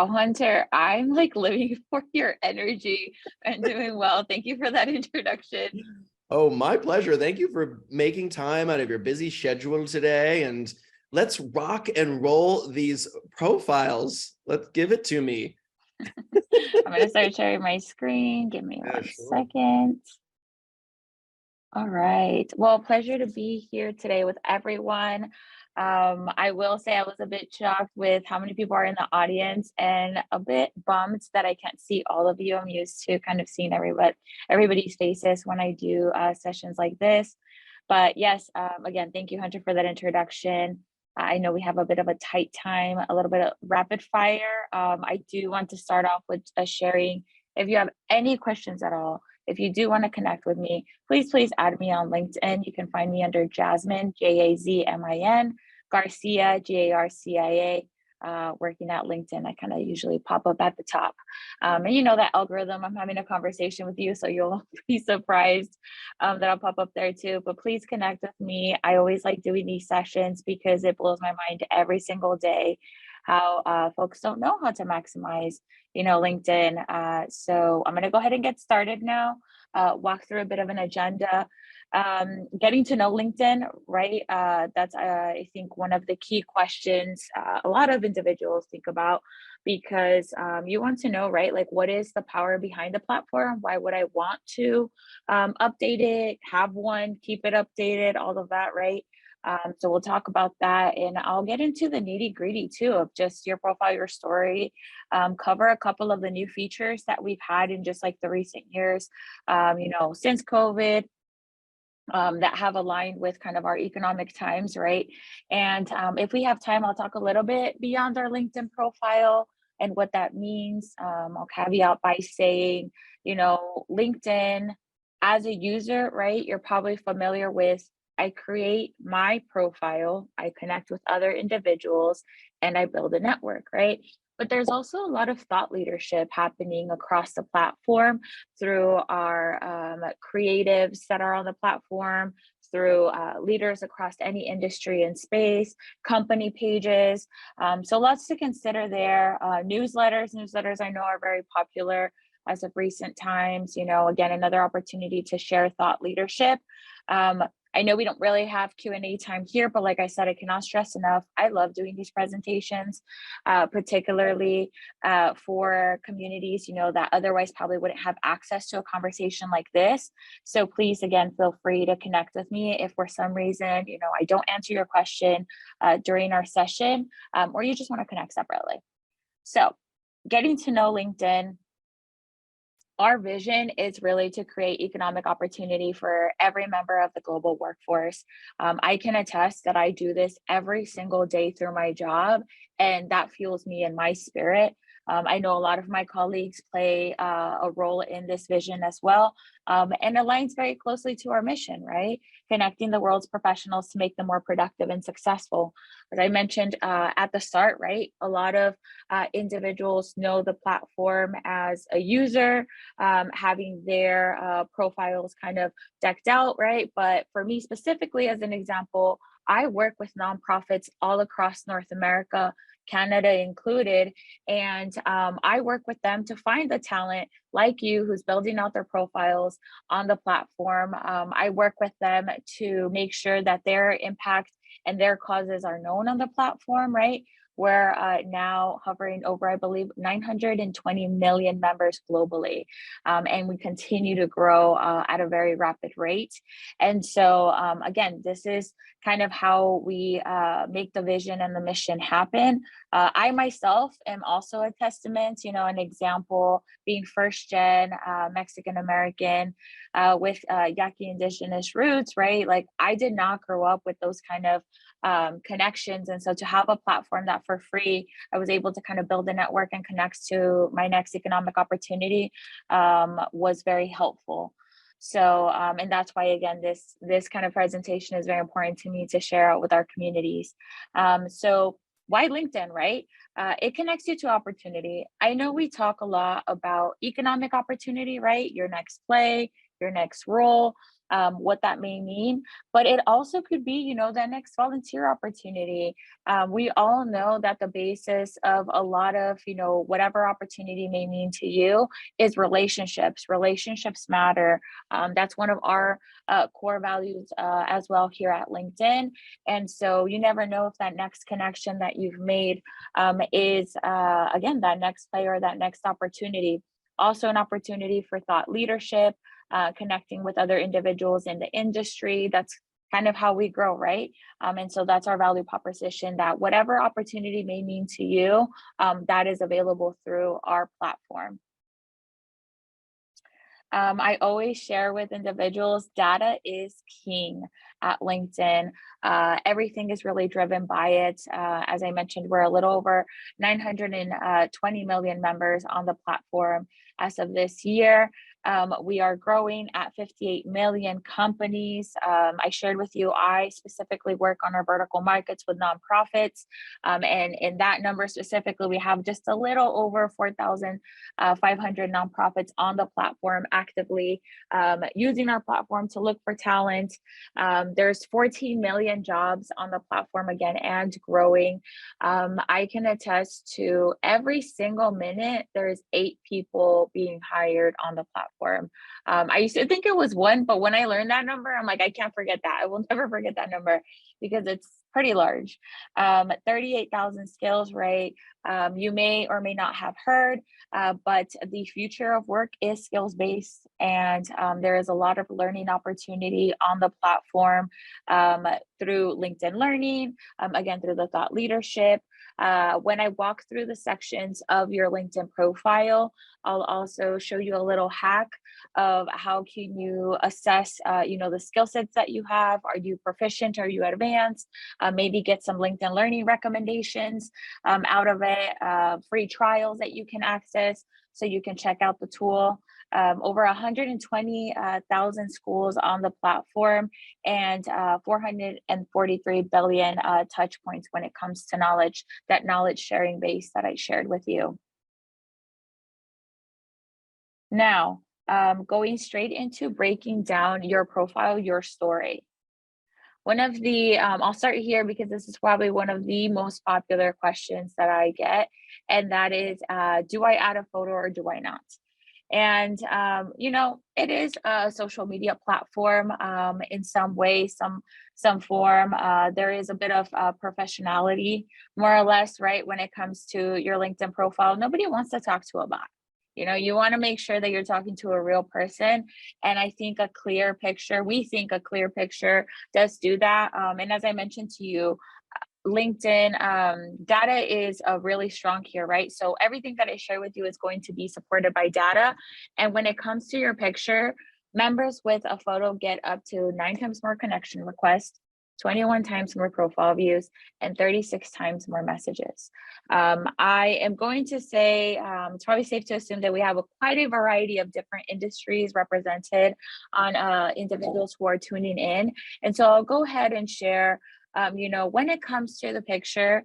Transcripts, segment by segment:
Wow, Hunter, I'm like living for your energy and doing well. Thank you for that introduction. Oh, my pleasure. Thank you for making time out of your busy schedule today. And let's rock and roll these profiles. Let's give it to me. I'm going to start sharing my screen. Give me Yeah, one sure. second. All right. Well, pleasure to be here today with everyone. I will say I was a bit shocked with how many people are in the audience and a bit bummed that I can't see all of you. I'm used to kind of seeing everybody's faces when I do sessions like this. But yes, again, thank you, Hunter, for that introduction. I know we have a bit of a tight time, a little bit of rapid fire. I do want to start off with sharing. If you have any questions at all, if you do want to connect with me, please add me on LinkedIn. You can find me under Jazmin, Jazmin, Garcia, Garcia, working at LinkedIn. I kind of usually pop up at the top. And you know that algorithm, I'm having a conversation with you, so you'll be surprised that I'll pop up there too. But please connect with me. I always like doing these sessions because it blows my mind every single day how folks don't know how to maximize LinkedIn. So I'm going to go ahead and get started now, walk through a bit of an agenda. Getting to know LinkedIn, right? That's, I think, one of the key questions a lot of individuals think about because you want to know, right? Like, what is the power behind the platform? Why would I want to update it, have one, keep it updated, all of that, right? So we'll talk about that and I'll get into the nitty gritty too of just your profile, your story, cover a couple of the new features that we've had in just like the recent years, since COVID, that have aligned with kind of our economic times, right? And if we have time, I'll talk a little bit beyond our LinkedIn profile and what that means. I'll caveat by saying, LinkedIn as a user, right? You're probably familiar with I create my profile, I connect with other individuals, and I build a network, right? But there's also a lot of thought leadership happening across the platform through our creatives that are on the platform, through leaders across any industry and space, company pages. So lots to consider there. Newsletters I know are very popular as of recent times. Again, another opportunity to share thought leadership. I know we don't really have Q&A time here, but like I said, I cannot stress enough. I love doing these presentations, particularly for communities, that otherwise probably wouldn't have access to a conversation like this. So please, again, feel free to connect with me if for some reason, I don't answer your question during our session, or you just want to connect separately. So getting to know LinkedIn. Our vision is really to create economic opportunity for every member of the global workforce. I can attest that I do this every single day through my job, and that fuels me in my spirit. I know a lot of my colleagues play a role in this vision as well, and aligns very closely to our mission, right? Connecting the world's professionals to make them more productive and successful. As I mentioned at the start, right? A lot of individuals know the platform as a user, having their profiles kind of decked out, right? But for me specifically, as an example, I work with nonprofits all across North America, Canada included, and I work with them to find the talent like you who's building out their profiles on the platform. I work with them to make sure that their impact and their causes are known on the platform, right? We're now hovering over, I believe, 920 million members globally. And we continue to grow at a very rapid rate. And so, again, this is kind of how we make the vision and the mission happen. I myself am also a testament, an example being first gen Mexican American with Yaqui indigenous roots, right? Like I did not grow up with those kind of connections. And so to have a platform that for free, I was able to kind of build a network and connect to my next economic opportunity was very helpful. So, and that's why, again, this kind of presentation is very important to me to share out with our communities. So why LinkedIn, right? It connects you to opportunity. I know we talk a lot about economic opportunity, right? Your next play, your next role. what that may mean. But it also could be, that next volunteer opportunity. We all know that the basis of a lot of, whatever opportunity may mean to you is relationships. Relationships matter. That's one of our core values as well here at LinkedIn. And so you never know if that next connection that you've made is, again, that next player, that next opportunity. Also, an opportunity for thought leadership, connecting with other individuals in the industry. That's kind of how we grow, right? And so that's our value proposition, that whatever opportunity may mean to you, that is available through our platform. I always share with individuals, data is king at LinkedIn. Everything is really driven by it. As I mentioned, we're a little over 920 million members on the platform as of this year. We are growing at 58 million companies. I shared with you, I specifically work on our vertical markets with nonprofits. And in that number specifically, we have just a little over 4,500 nonprofits on the platform actively using our platform to look for talent. There's 14 million jobs on the platform again and growing. I can attest to every single minute, there's 8 people being hired on the platform. I used to think it was 1, but when I learned that number, I'm like, I can't forget that. I will never forget that number because it's pretty large. 38,000 skills, right? You may or may not have heard, but the future of work is skills-based, and there is a lot of learning opportunity on the platform through LinkedIn Learning, again, through the thought leadership. When I walk through the sections of your LinkedIn profile, I'll also show you a little hack of how can you assess, the skill sets that you have. Are you proficient? Are you advanced? Maybe get some LinkedIn Learning recommendations out of it, free trials that you can access so you can check out the tool. Over 120,000 schools on the platform and 443 billion touch points when it comes to knowledge, that knowledge sharing base that I shared with you. Now, going straight into breaking down your profile, your story. One of the, I'll start here because this is probably one of the most popular questions that I get, and that is, do I add a photo or do I not? And, it is a social media platform in some way, some form. There is a bit of professionality, more or less, right? When it comes to your LinkedIn profile, nobody wants to talk to a bot. You want to make sure that you're talking to a real person. And I think we think a clear picture does do that. And as I mentioned to you, LinkedIn data is really strong here, right? So everything that I share with you is going to be supported by data. And when it comes to your picture, members with a photo get up to 9 times more connection requests, 21 times more profile views, and 36 times more messages. I am going to say it's probably safe to assume that we have quite a variety of different industries represented on individuals who are tuning in. And so I'll go ahead and share, when it comes to the picture,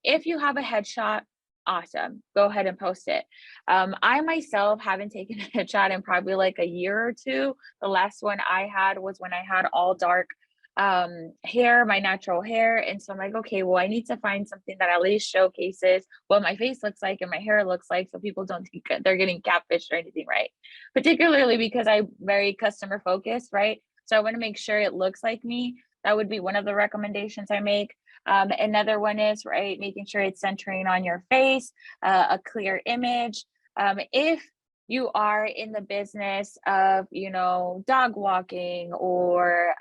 if you have a headshot, awesome, go ahead and post it. I myself haven't taken a headshot in probably like a year or 2. The last one I had was when I had all dark hair, my natural hair. And so I'm like, okay, well, I need to find something that at least showcases what my face looks like and my hair looks like, so people don't think they're getting catfished or anything, right? Particularly because I'm very customer focused, right? So I want to make sure it looks like me. That would be one of the recommendations I make. Another one is, right, making sure it's centering on your face, a clear image. If you are in the business of, dog walking or,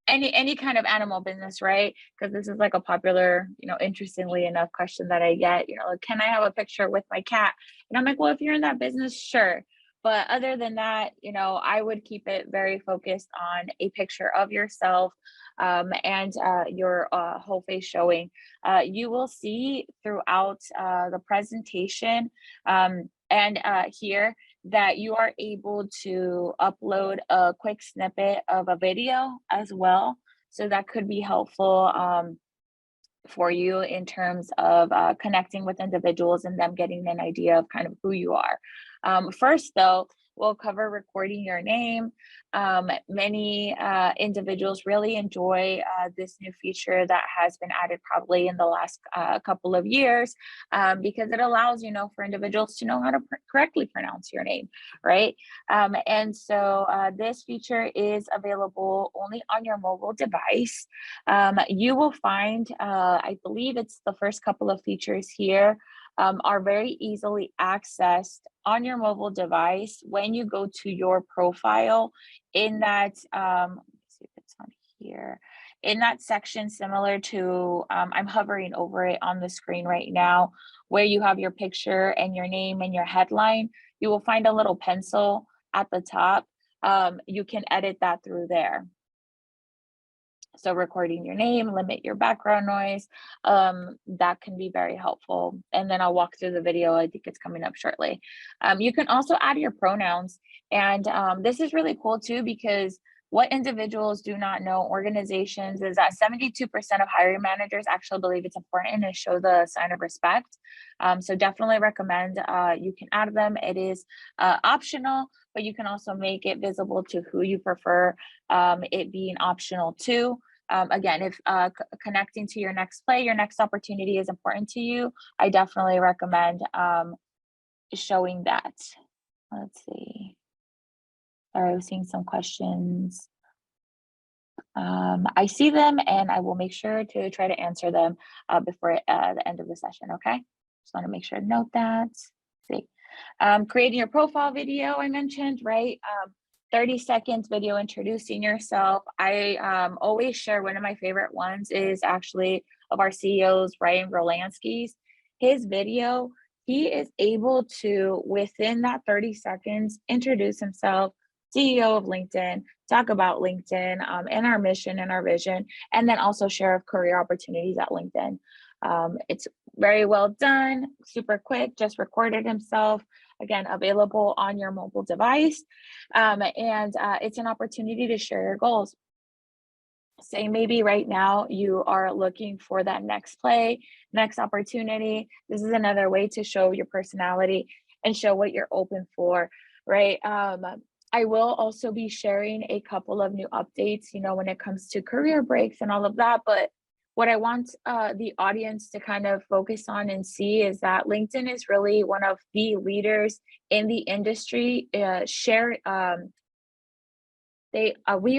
any kind of animal business, right? Because this is like a popular, interestingly enough, question that I get, like, can I have a picture with my cat? And I'm like, well, if you're in that business, sure. But other than that, I would keep it very focused on a picture of yourself and your whole face showing. You will see throughout the presentation and here that you are able to upload a quick snippet of a video as well. So that could be helpful for you in terms of connecting with individuals and them getting an idea of kind of who you are. First, though, will cover recording your name. Many individuals really enjoy this new feature that has been added probably in the last couple of years, because it allows, for individuals to know how to correctly pronounce your name, right? And so this feature is available only on your mobile device. You will find, I believe it's the first couple of features here, are very easily accessed on your mobile device when you go to your profile in that, let me see if it's on here, in that section similar to, I'm hovering over it on the screen right now, where you have your picture and your name and your headline. You will find a little pencil at the top. You can edit that through there. So recording your name, limit your background noise, that can be very helpful. And then I'll walk through the video. I think it's coming up shortly. You can also add your pronouns. And this is really cool too, because what individuals do not know, organizations, is that 72% of hiring managers actually believe it's important and show the sign of respect. So definitely recommend you can add them. It is optional, but you can also make it visible to who you prefer it being optional too. Again, if connecting to your next play, your next opportunity is important to you, I definitely recommend showing that. Let's see. Sorry, I was seeing some questions. I see them and I will make sure to try to answer them before the end of the session, okay? Just want to make sure to note that. Let's see. Creating your profile video, I mentioned, right? 30 seconds video introducing yourself. I always share one of my favorite ones is actually of our CEO's, Ryan Rolansky's. His video, he is able to, within that 30 seconds, introduce himself, CEO of LinkedIn, talk about LinkedIn and our mission and our vision, and then also share of career opportunities at LinkedIn. It's very well done, super quick, just recorded himself, again, available on your mobile device. And it's an opportunity to share your goals. Say maybe right now you are looking for that next play, next opportunity. This is another way to show your personality and show what you're open for, right? I will also be sharing a couple of new updates, when it comes to career breaks and all of that. But what I want the audience to kind of focus on and see is that LinkedIn is really one of the leaders in the industry. We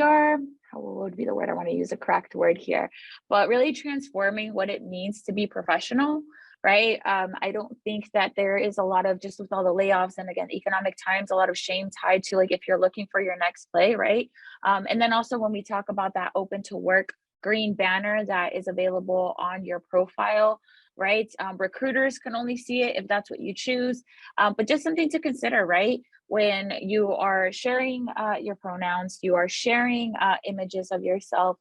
are, what would be the word I want to use, a correct word here, but really transforming what it means to be professional, right? I don't think that there is a lot of, just with all the layoffs and again, economic times, a lot of shame tied to like if you're looking for your next play, right? And then also when we talk about that open to work green banner that is available on your profile, right? Recruiters can only see it if that's what you choose, but just something to consider, right? When you are sharing your pronouns, you are sharing images of yourself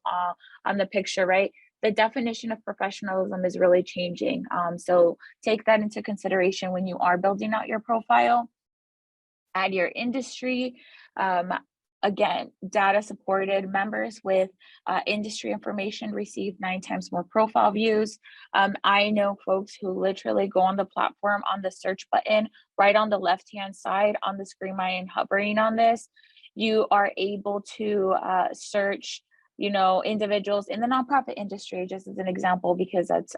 on the picture, right? The definition of professionalism is really changing. So take that into consideration when you are building out your profile. Add your industry. Again, data supported members with industry information receive 9 times more profile views. I know folks who literally go on the platform on the search button, right on the left-hand side on the screen I am hovering on this. You are able to search, individuals in the nonprofit industry, just as an example, because that's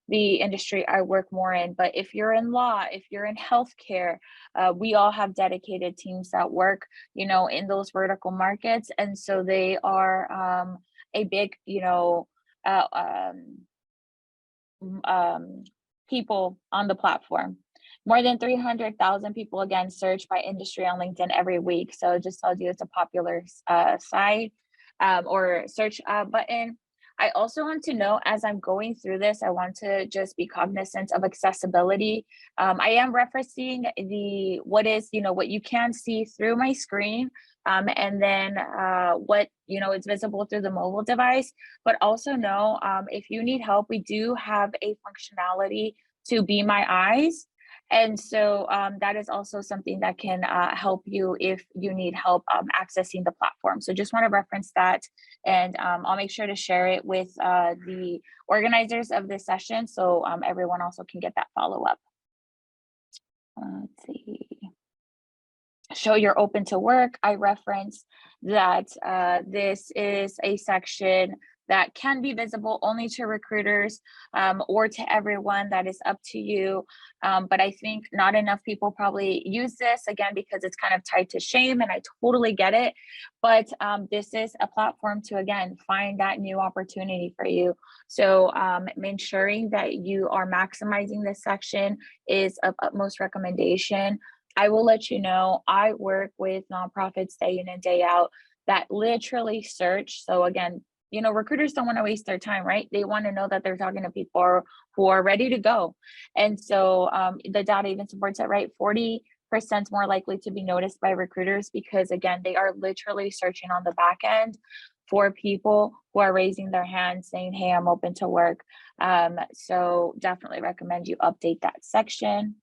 the industry I work more in. But if you're in law, if you're in healthcare, we all have dedicated teams that work, in those vertical markets. And so they are a big, people on the platform. More than 300,000 people, again, search by industry on LinkedIn every week. So it just tells you it's a popular site or search button. I also want to know, as I'm going through this, I want to just be cognizant of accessibility. I am referencing what you can see through my screen, and then what is visible through the mobile device. But also know if you need help, we do have a functionality to Be My Eyes. And so that is also something that can help you if you need help accessing the platform. So just want to reference that, and I'll make sure to share it with the organizers of this session so everyone also can get that follow-up. Let's see. show you're open to work, I reference that this is a section that can be visible only to recruiters or to everyone. That is up to you. But I think not enough people probably use this, again, because it's kind of tied to shame, and I totally get it. But this is a platform to, again, find that new opportunity for you. So ensuring that you are maximizing this section is of utmost recommendation. I will let you know, I work with nonprofits day in and day out that literally search. So again, recruiters don't want to waste their time, right? They want to know that they're talking to people who are ready to go. And so the data even supports that, right? 40% more likely to be noticed by recruiters because, again, they are literally searching on the back end for people who are raising their hands saying, hey, I'm open to work. So definitely recommend you update that section.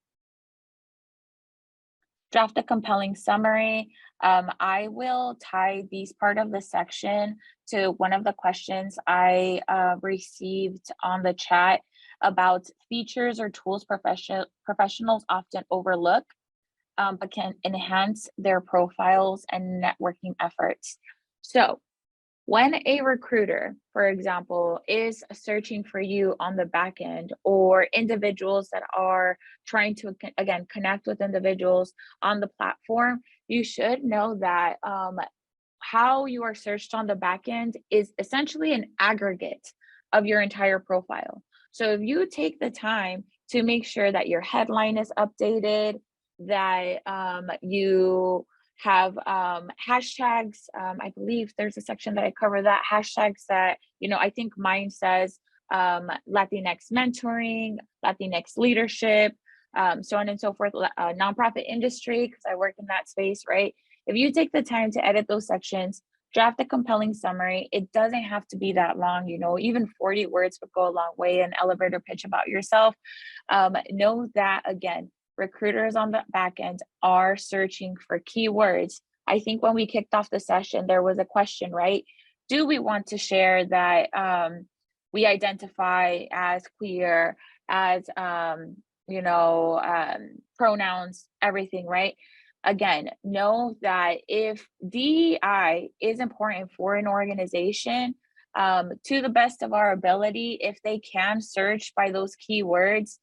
Draft a compelling summary. I will tie these part of the section to one of the questions I received on the chat about features or tools professionals often overlook, but can enhance their profiles and networking efforts. So when a recruiter, for example, is searching for you on the back end, or individuals that are trying to, again, connect with individuals on the platform, you should know that how you are searched on the back end is essentially an aggregate of your entire profile. So if you take the time to make sure that your headline is updated, that you have hashtags. I believe there's a section that I cover that hashtags that, I think mine says Latinx mentoring, Latinx leadership, so on and so forth, nonprofit industry, because I work in that space, right? If you take the time to edit those sections, draft a compelling summary. It doesn't have to be that long, even 40 words would go a long way, an elevator pitch about yourself. Know that, again, recruiters on the back end are searching for keywords. I think when we kicked off the session, there was a question, right? Do we want to share that we identify as queer, as, pronouns, everything, right? Again, know that if DEI is important for an organization, to the best of our ability, if they can search by those keywords,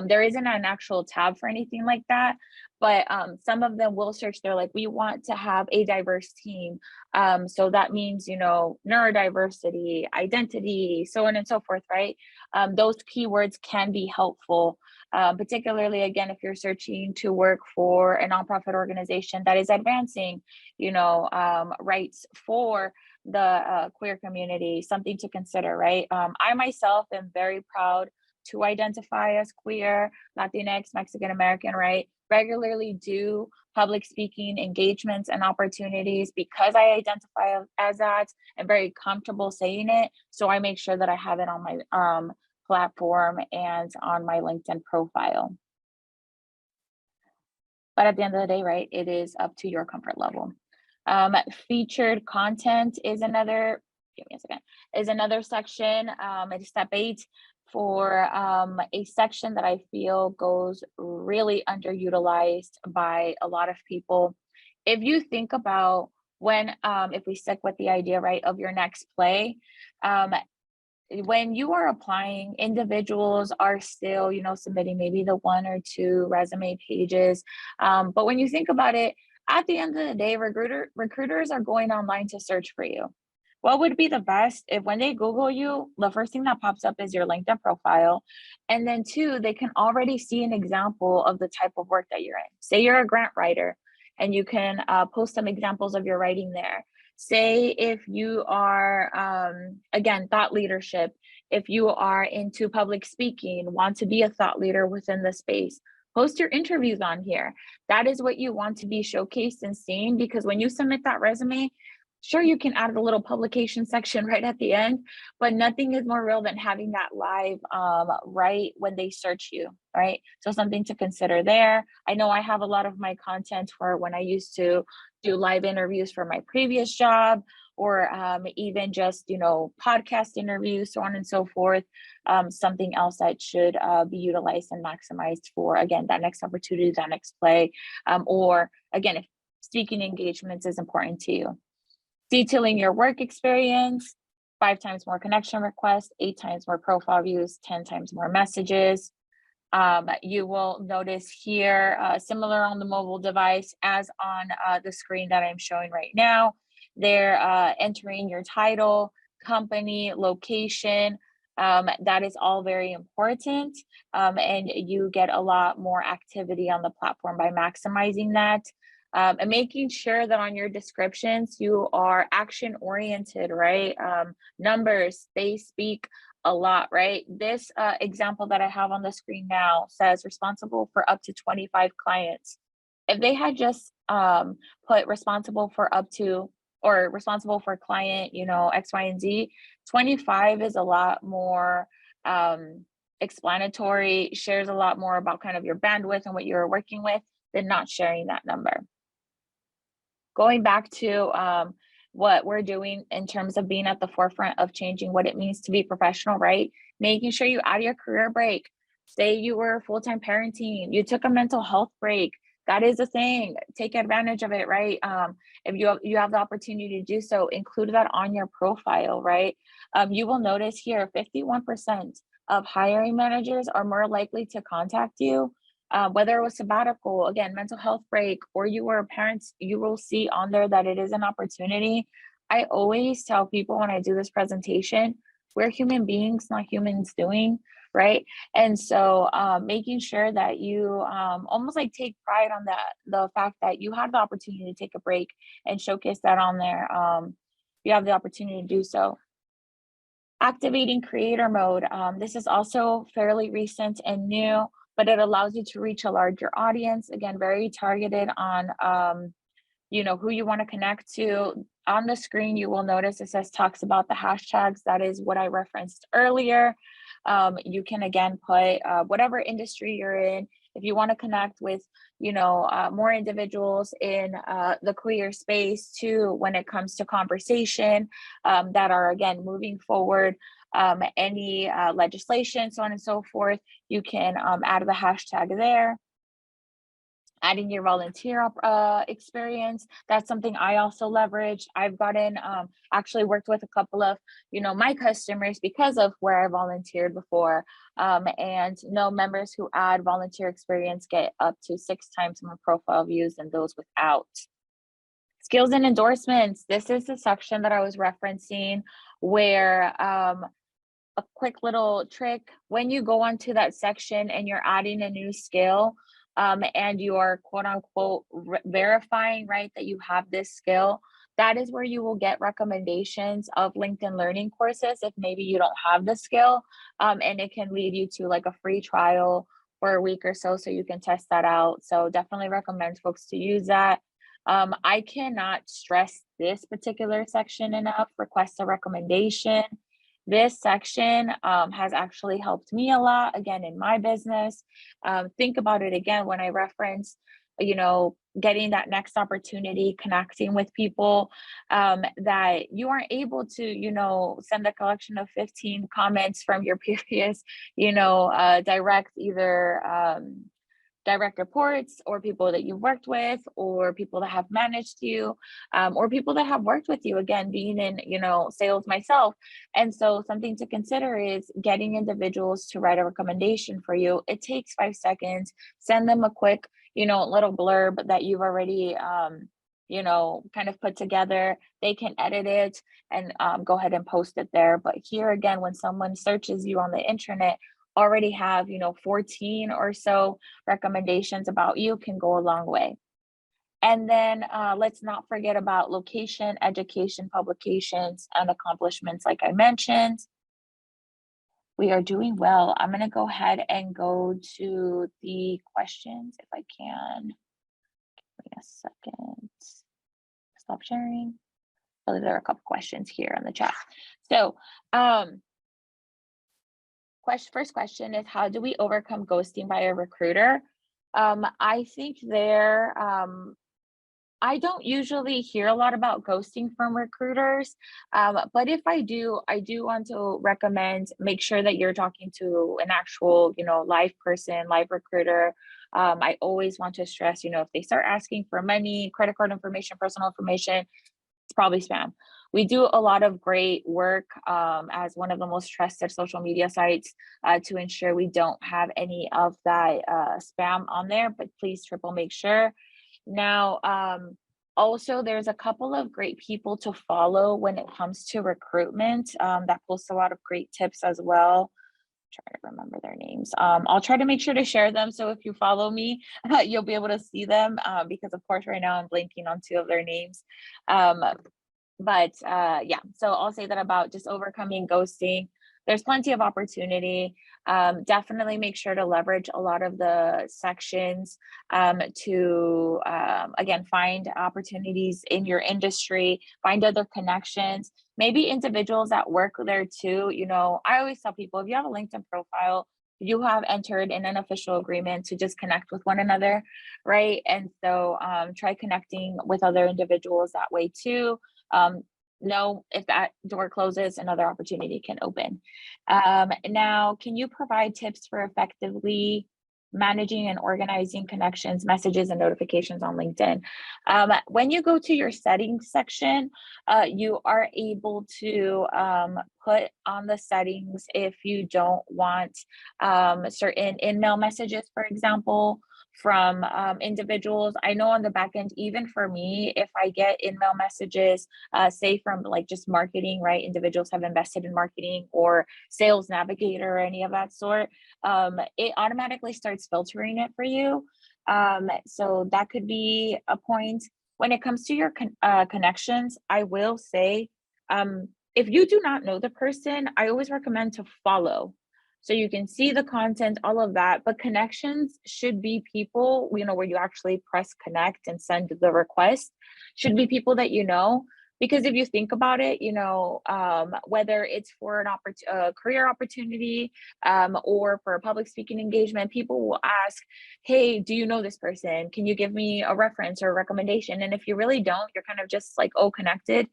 there isn't an actual tab for anything like that, but some of them will search. They're like, we want to have a diverse team. So that means, neurodiversity, identity, so on and so forth, right? Those keywords can be helpful. Particularly, again, if you're searching to work for a nonprofit organization that is advancing, rights for the queer community, something to consider, right? I myself am very proud to identify as queer, Latinx, Mexican American, right? Regularly do public speaking engagements and opportunities because I identify as that. I'm very comfortable saying it. So I make sure that I have it on my platform and on my LinkedIn profile. But at the end of the day, right, it is up to your comfort level. Featured content is another, give me a second, is another section. It's step 8 for a section that I feel goes really underutilized by a lot of people. If you think about when, if we stick with the idea, right, of your next play, when you are applying, individuals are still, submitting maybe the 1 or 2 resume pages. But when you think about it, at the end of the day, recruiters are going online to search for you. What would be the best if when they Google you, the first thing that pops up is your LinkedIn profile. And then 2, they can already see an example of the type of work that you're in. Say you're a grant writer and you can post some examples of your writing there. Say if you are, again, thought leadership, if you are into public speaking, want to be a thought leader within the space, post your interviews on here. That is what you want to be showcased and seen, because when you submit that resume, sure, you can add a little publication section right at the end, but nothing is more real than having that live right when they search you, right? So something to consider there. I know I have a lot of my content for when I used to do live interviews for my previous job, or even just, podcast interviews, so on and so forth. Something else that should be utilized and maximized for, again, that next opportunity, that next play. Or again, if speaking engagements is important to you. Detailing your work experience, 5 times more connection requests, 8 times more profile views, 10 times more messages. You will notice here, similar on the mobile device as on the screen that I'm showing right now, they're entering your title, company, location. That is all very important. And you get a lot more activity on the platform by maximizing that. And making sure that on your descriptions, you are action oriented, right? Numbers, they speak a lot, right? This example that I have on the screen now says responsible for up to 25 clients. If they had just put responsible for up to, or responsible for client, X, Y, and Z, 25 is a lot more explanatory, shares a lot more about kind of your bandwidth and what you're working with than not sharing that number. Going back to what we're doing in terms of being at the forefront of changing what it means to be professional, right? Making sure you add your career break. Say you were full-time parenting, you took a mental health break. That is a thing. Take advantage of it, right? If you have the opportunity to do so, include that on your profile, right? You will notice here 51% of hiring managers are more likely to contact you, whether it was sabbatical, again, mental health break, or you were parents, you will see on there that it is an opportunity. I always tell people when I do this presentation, we're human beings, not humans doing, right? And so making sure that you almost like take pride on that, the fact that you had the opportunity to take a break and showcase that on there. You have the opportunity to do so. Activating creator mode. This is also fairly recent and new, but it allows you to reach a larger audience. Again, very targeted on who you want to connect to. On the screen, you will notice it says talks about the hashtags. That is what I referenced earlier. You can again put whatever industry you're in. If you want to connect with, more individuals in the queer space too, when it comes to conversation that are again moving forward, any legislation, so on and so forth, you can add the hashtag there. Adding your volunteer experience, that's something I also leverage. I've gotten actually worked with a couple of my customers because of where I volunteered before, and members who add volunteer experience get up to 6 times more profile views than those without. Skills and endorsements, this is the section that I was referencing where a quick little trick, when you go onto that section and you're adding a new skill, and you are quote unquote verifying, right, that you have this skill, that is where you will get recommendations of LinkedIn learning courses if maybe you don't have the skill, and it can lead you to like a free trial for a week or so you can test that out. So definitely recommend folks to use that. I cannot stress this particular section enough. Request a recommendation. This section has actually helped me a lot, again, in my business. Think about it again when I reference, getting that next opportunity, connecting with people that you aren't able to, send a collection of 15 comments from your previous, direct either direct reports or people that you've worked with or people that have managed you, or people that have worked with you, again, being in sales myself. And so something to consider is getting individuals to write a recommendation for you. It takes 5 seconds. Send them a quick little blurb that you've already kind of put together. They can edit it and go ahead and post it there. But here again, when someone searches you on the internet, already have 14 or so recommendations about you can go a long way. And then let's not forget about location, education, publications, and accomplishments like I mentioned. We are doing well. I'm going to go ahead and go to the questions if I can. Give me a second. Stop sharing. I believe there are a couple questions here in the chat. So first question is, how do we overcome ghosting by a recruiter? I think I don't usually hear a lot about ghosting from recruiters, but if I do want to recommend make sure that you're talking to an actual, live person, live recruiter. I always want to stress, if they start asking for money, credit card information, personal information, it's probably spam. We do a lot of great work as one of the most trusted social media sites to ensure we don't have any of that spam on there, but please triple make sure. Now, also, there's a couple of great people to follow when it comes to recruitment that post a lot of great tips as well. Trying to remember their names. I'll try to make sure to share them. So if you follow me, you'll be able to see them because, of course, right now I'm blanking on two of their names. Um, but yeah, so I'll say that about just overcoming ghosting. There's plenty of opportunity. Definitely make sure to leverage a lot of the sections to, again, find opportunities in your industry, find other connections, maybe individuals that work there too. I always tell people if you have a LinkedIn profile, you have entered in an official agreement to just connect with one another, right? And so try connecting with other individuals that way too. um, know if that door closes, another opportunity can open. Now, can you provide tips for effectively managing and organizing connections, messages, and notifications on LinkedIn? When you go to your settings section, you are able to put on the settings if you don't want certain email messages, for example, from individuals. I know on the back end, even for me, if I get email messages, say from like just marketing, right? Individuals have invested in marketing or sales navigator or any of that sort, it automatically starts filtering it for you. So that could be a point. When it comes to your connections, I will say, if you do not know the person, I always recommend to follow so you can see the content, all of that. But connections should be people, where you actually press connect and send the request, should be people that you know. Because if you think about it, whether it's for a career opportunity or for a public speaking engagement, people will ask, hey, do you know this person? Can you give me a reference or a recommendation? And if you really don't, you're kind of just like, oh, connected.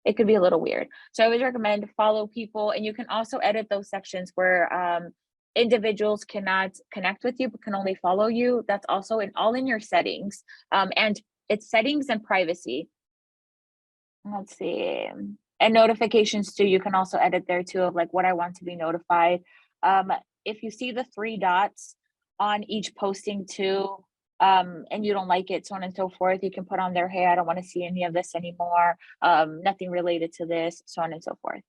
It could be a little weird. So I always recommend follow people, and you can also edit those sections where individuals cannot connect with you but can only follow you. That's also all in your settings, and it's settings and privacy. Let's see. And notifications too. You can also edit there too of like what I want to be notified. Um, if you see the three dots on each posting too, and you don't like it, so on and so forth, you can put on there, hey, I don't want to see any of this anymore. Nothing related to this, so on and so forth.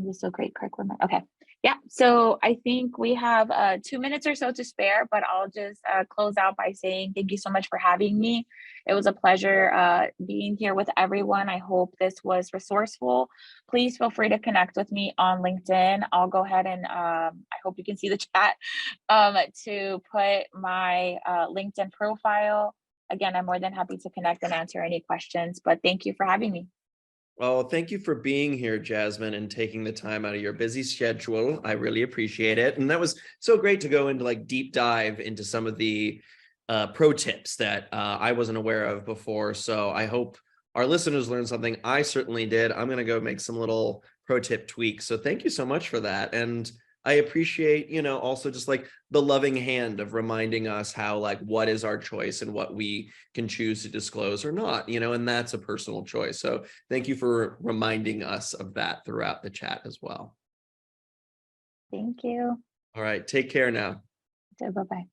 This is a great curriculum. Okay. Yeah. So I think we have 2 minutes or so to spare, but I'll just close out by saying thank you so much for having me. It was a pleasure being here with everyone. I hope this was resourceful. Please feel free to connect with me on LinkedIn. I'll go ahead and I hope you can see the chat to put my LinkedIn profile. Again, I'm more than happy to connect and answer any questions, but thank you for having me. Oh, thank you for being here, Jazmin, and taking the time out of your busy schedule. I really appreciate it. And that was so great to go into like deep dive into some of the pro tips that I wasn't aware of before. So I hope our listeners learned something. I certainly did. I'm going to go make some little pro tip tweaks. So thank you so much for that. And I appreciate, also just like the loving hand of reminding us how like what is our choice and what we can choose to disclose or not, and that's a personal choice. So thank you for reminding us of that throughout the chat as well. Thank you. All right, take care now. Bye bye.